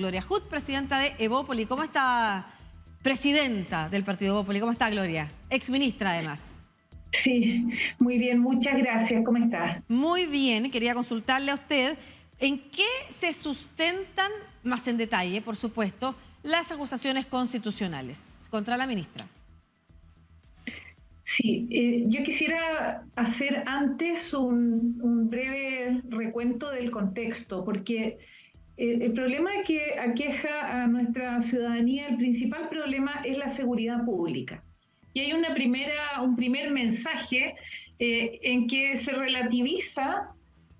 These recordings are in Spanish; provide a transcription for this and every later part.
Gloria Hood, presidenta de Evópoli. ¿Cómo está, presidenta del partido Evópoli? ¿Cómo está, Gloria? Exministra, además. Sí, muy bien, muchas gracias. ¿Cómo estás? Muy bien, quería consultarle a usted en qué se sustentan, más en detalle, por supuesto, las acusaciones constitucionales contra la ministra. Sí, yo quisiera hacer antes un breve recuento del contexto, porque el problema que aqueja a nuestra ciudadanía, el principal problema es la seguridad pública. Y hay un primer mensaje en que se relativiza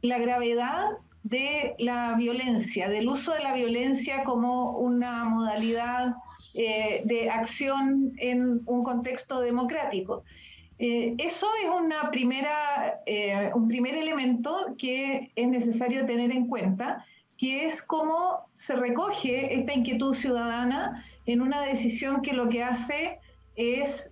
la gravedad de la violencia, del uso de la violencia como una modalidad de acción en un contexto democrático. Eso es un primer elemento que es necesario tener en cuenta, que es cómo se recoge esta inquietud ciudadana en una decisión que lo que hace es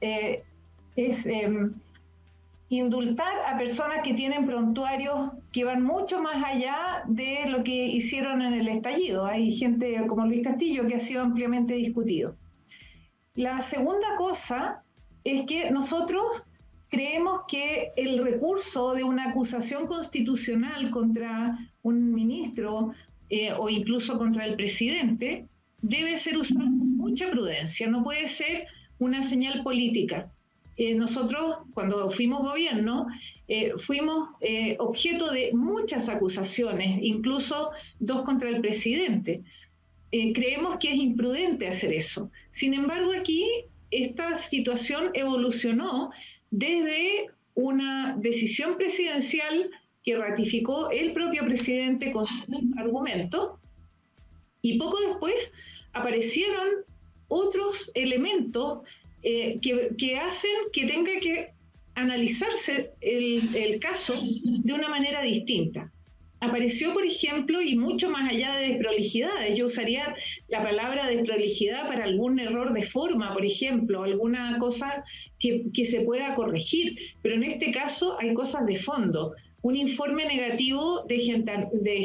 indultar a personas que tienen prontuarios que van mucho más allá de lo que hicieron en el estallido. Hay gente como Luis Castillo que ha sido ampliamente discutido. La segunda cosa es que nosotros creemos que el recurso de una acusación constitucional contra un ministro o incluso contra el presidente debe ser usado con mucha prudencia, no puede ser una señal política. Nosotros, cuando fuimos gobierno, fuimos objeto de muchas acusaciones, incluso 2 contra el presidente. Creemos que es imprudente hacer eso. Sin embargo, aquí esta situación evolucionó desde una decisión presidencial que ratificó el propio presidente con sus argumentos, y poco después aparecieron otros elementos que hacen que tenga que analizarse el caso de una manera distinta. Apareció, por ejemplo, y mucho más allá de desprolijidades, yo usaría la palabra desprolijidad para algún error de forma, por ejemplo, alguna cosa que se pueda corregir, pero en este caso hay cosas de fondo. Un informe negativo de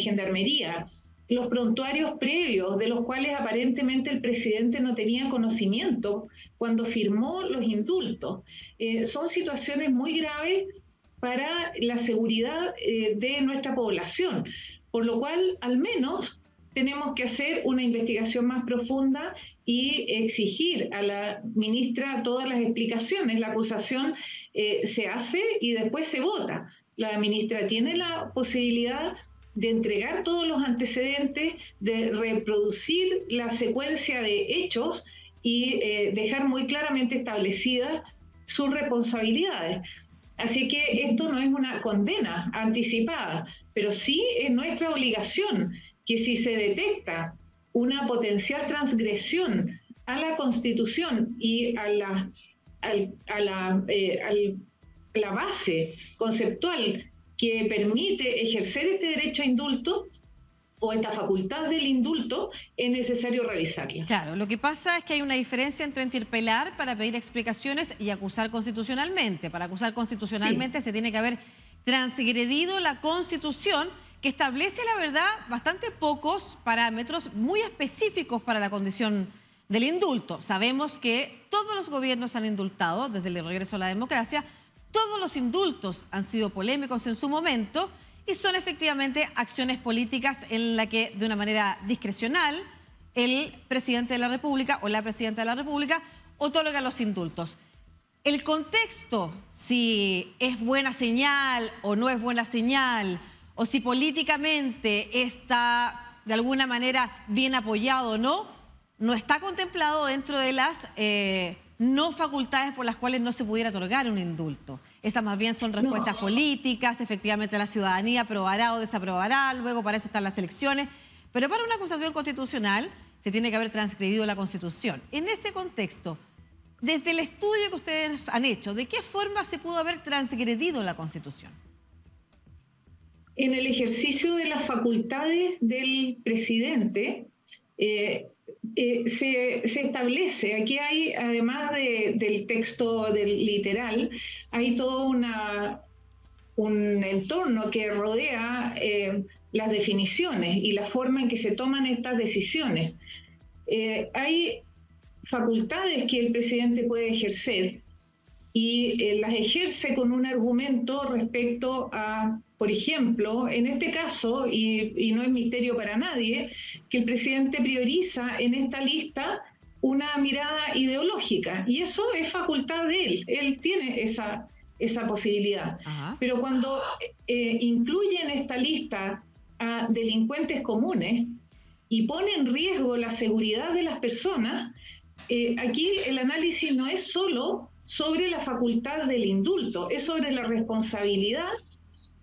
gendarmería, los prontuarios previos, de los cuales aparentemente el presidente no tenía conocimiento cuando firmó los indultos. Son situaciones muy graves para la seguridad de nuestra población, por lo cual al menos tenemos que hacer una investigación más profunda y exigir a la ministra todas las explicaciones. La acusación se hace y después se vota. La ministra tiene la posibilidad de entregar todos los antecedentes, de reproducir la secuencia de hechos y dejar muy claramente establecidas sus responsabilidades. Así que esto no es una condena anticipada, pero sí es nuestra obligación que si se detecta una potencial transgresión a la Constitución y a la base conceptual que permite ejercer este derecho a indulto o esta facultad del indulto, es necesario revisarla. Claro, lo que pasa es que hay una diferencia entre interpelar para pedir explicaciones y acusar constitucionalmente. Para acusar constitucionalmente se tiene que haber transgredido la Constitución, que establece, la verdad, bastante pocos parámetros muy específicos para la condición del indulto. Sabemos que todos los gobiernos han indultado desde el regreso a la democracia. Todos los indultos han sido polémicos en su momento y son efectivamente acciones políticas en la que de una manera discrecional el presidente de la República o la presidenta de la República otorga los indultos. El contexto, si es buena señal o no es buena señal, o si políticamente está de alguna manera bien apoyado o no, no está contemplado dentro de las no facultades por las cuales no se pudiera otorgar un indulto. Esas más bien son respuestas políticas, efectivamente la ciudadanía aprobará o desaprobará, luego para eso están las elecciones, pero para una acusación constitucional se tiene que haber transgredido la Constitución. En ese contexto, desde el estudio que ustedes han hecho, ¿de qué forma se pudo haber transgredido la Constitución? En el ejercicio de las facultades del presidente, se establece, aquí hay, además del texto del literal, hay todo un entorno que rodea las definiciones y la forma en que se toman estas decisiones. Hay facultades que el presidente puede ejercer y las ejerce con un argumento respecto a, por ejemplo, en este caso, y no es misterio para nadie, que el presidente prioriza en esta lista una mirada ideológica, y eso es facultad de él tiene esa posibilidad. Ajá. Pero cuando incluye en esta lista a delincuentes comunes y pone en riesgo la seguridad de las personas, aquí el análisis no es solo sobre la facultad del indulto, es sobre la responsabilidad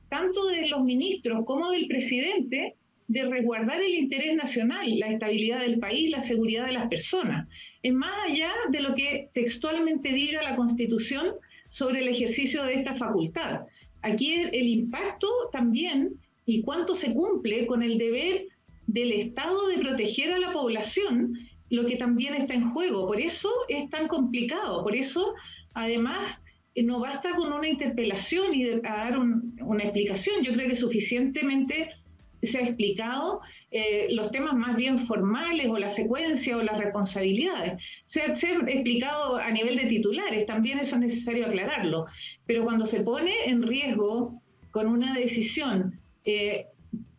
tanto de los ministros como del presidente de resguardar el interés nacional, la estabilidad del país, la seguridad de las personas. Es más allá de lo que textualmente diga la Constitución sobre el ejercicio de esta facultad. Aquí el impacto también y cuánto se cumple con el deber del Estado de proteger a la población, lo que también está en juego. Por eso es tan complicado, por eso además no basta con una interpelación y a dar una explicación. Yo creo que suficientemente se ha explicado los temas más bien formales o la secuencia o las responsabilidades. Se ha explicado a nivel de titulares, también eso es necesario aclararlo. Pero cuando se pone en riesgo con una decisión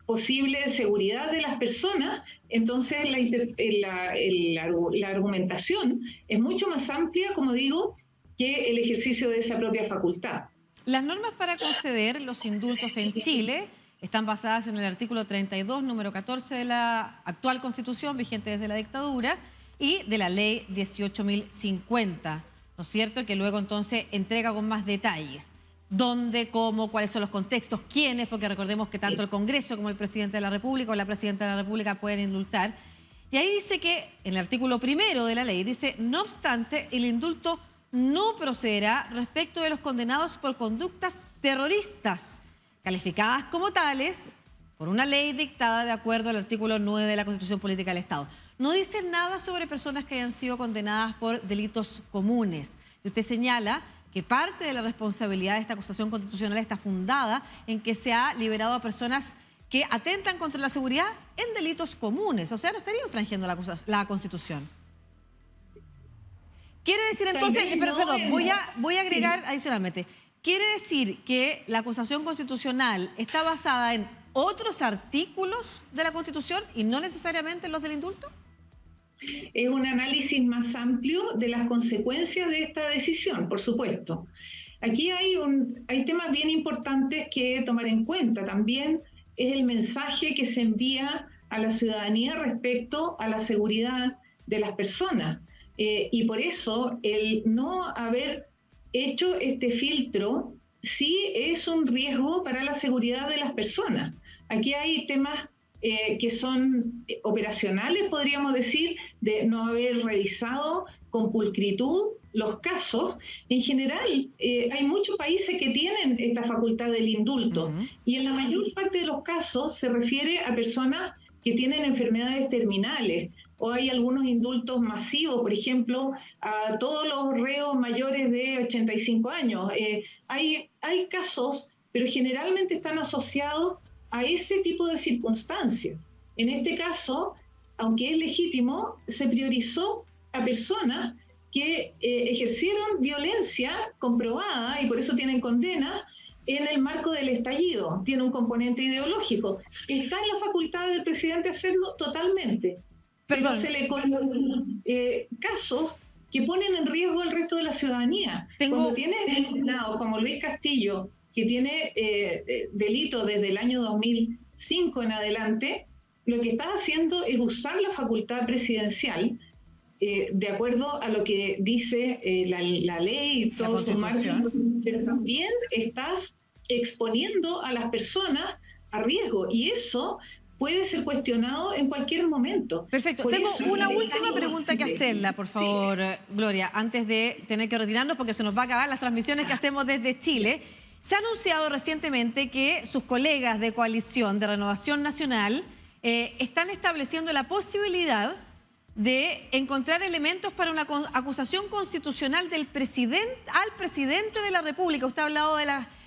posible de seguridad de las personas, entonces la argumentación es mucho más amplia, como digo, que el ejercicio de esa propia facultad. Las normas para conceder los indultos en Chile están basadas en el artículo 32, número 14 de la actual Constitución, vigente desde la dictadura, y de la ley 18.050, ¿no es cierto?, que luego entonces entrega con más detalles. ¿Dónde, cómo, cuáles son los contextos, quiénes? Porque recordemos que tanto el Congreso como el presidente de la República o la presidenta de la República pueden indultar. Y ahí dice que, en el artículo primero de la ley, dice, no obstante, el indulto no procederá respecto de los condenados por conductas terroristas, calificadas como tales por una ley dictada de acuerdo al artículo 9 de la Constitución Política del Estado. No dice nada sobre personas que hayan sido condenadas por delitos comunes. Y usted señala que parte de la responsabilidad de esta acusación constitucional está fundada en que se ha liberado a personas que atentan contra la seguridad en delitos comunes. O sea, no estaría infringiendo la Constitución. Quiere decir entonces, perdón, voy a agregar adicionalmente, quiere decir que la acusación constitucional está basada en otros artículos de la Constitución y no necesariamente en los del indulto. Es un análisis más amplio de las consecuencias de esta decisión, por supuesto. Aquí hay temas bien importantes que tomar en cuenta. También es el mensaje que se envía a la ciudadanía respecto a la seguridad de las personas. Y por eso el no haber hecho este filtro sí es un riesgo para la seguridad de las personas. Aquí hay temas que son operacionales, podríamos decir, de no haber revisado con pulcritud los casos. En general, hay muchos países que tienen esta facultad del indulto, y en la mayor parte de los casos se refiere a personas que tienen enfermedades terminales, o hay algunos indultos masivos, por ejemplo, a todos los reos mayores de 85 años. Hay casos, pero generalmente están asociados a ese tipo de circunstancias. En este caso, aunque es legítimo, se priorizó a personas que ejercieron violencia comprobada y por eso tienen condena en el marco del estallido. Tiene un componente ideológico. Está en la facultad del presidente hacerlo totalmente. Pero se le colocan casos que ponen en riesgo al resto de la ciudadanía. Cuando tiene condenado como Luis Castillo, que tiene delito desde el año 2005 en adelante, lo que está haciendo es usar la facultad presidencial de acuerdo a lo que dice la ley y todo su margen, pero también estás exponiendo a las personas a riesgo, y eso puede ser cuestionado en cualquier momento. Perfecto. Tengo una última pregunta que hacerla, por favor, sí. Gloria, antes de tener que retirarnos porque se nos va a acabar las transmisiones que hacemos desde Chile. Se ha anunciado recientemente que sus colegas de coalición de Renovación Nacional están estableciendo la posibilidad de encontrar elementos para una acusación constitucional del al presidente de la República. Usted ha hablado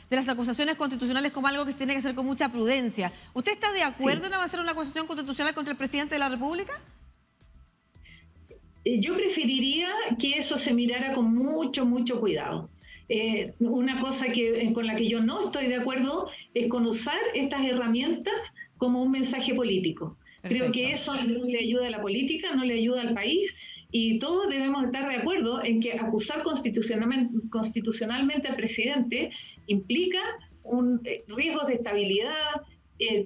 de las acusaciones constitucionales como algo que se tiene que hacer con mucha prudencia. ¿Usted está de acuerdo en avanzar una acusación constitucional contra el presidente de la República? Yo preferiría que eso se mirara con mucho cuidado. Una cosa con la que yo no estoy de acuerdo es con usar estas herramientas como un mensaje político. Perfecto. Creo que eso no le ayuda a la política, no le ayuda al país, y todos debemos estar de acuerdo en que acusar constitucionalmente al presidente implica riesgos de estabilidad,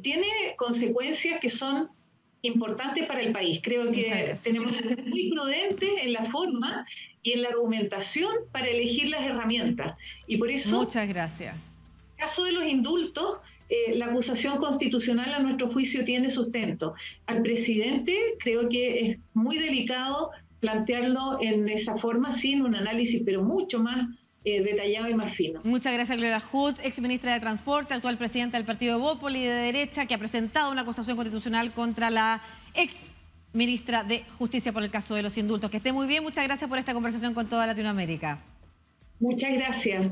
tiene consecuencias que son importantes para el país. Creo que tenemos que ser muy prudentes en la forma y en la argumentación para elegir las herramientas. Y por eso, muchas gracias. En el caso de los indultos, la acusación constitucional a nuestro juicio tiene sustento. Al presidente creo que es muy delicado plantearlo en esa forma sin un análisis, pero mucho más detallado y más fino. Muchas gracias, Gloria Hood, ex ministra de Transporte, actual presidenta del partido Evópoli de derecha, que ha presentado una acusación constitucional contra la ex ministra de Justicia por el caso de los indultos. Que esté muy bien, muchas gracias por esta conversación con toda Latinoamérica. Muchas gracias.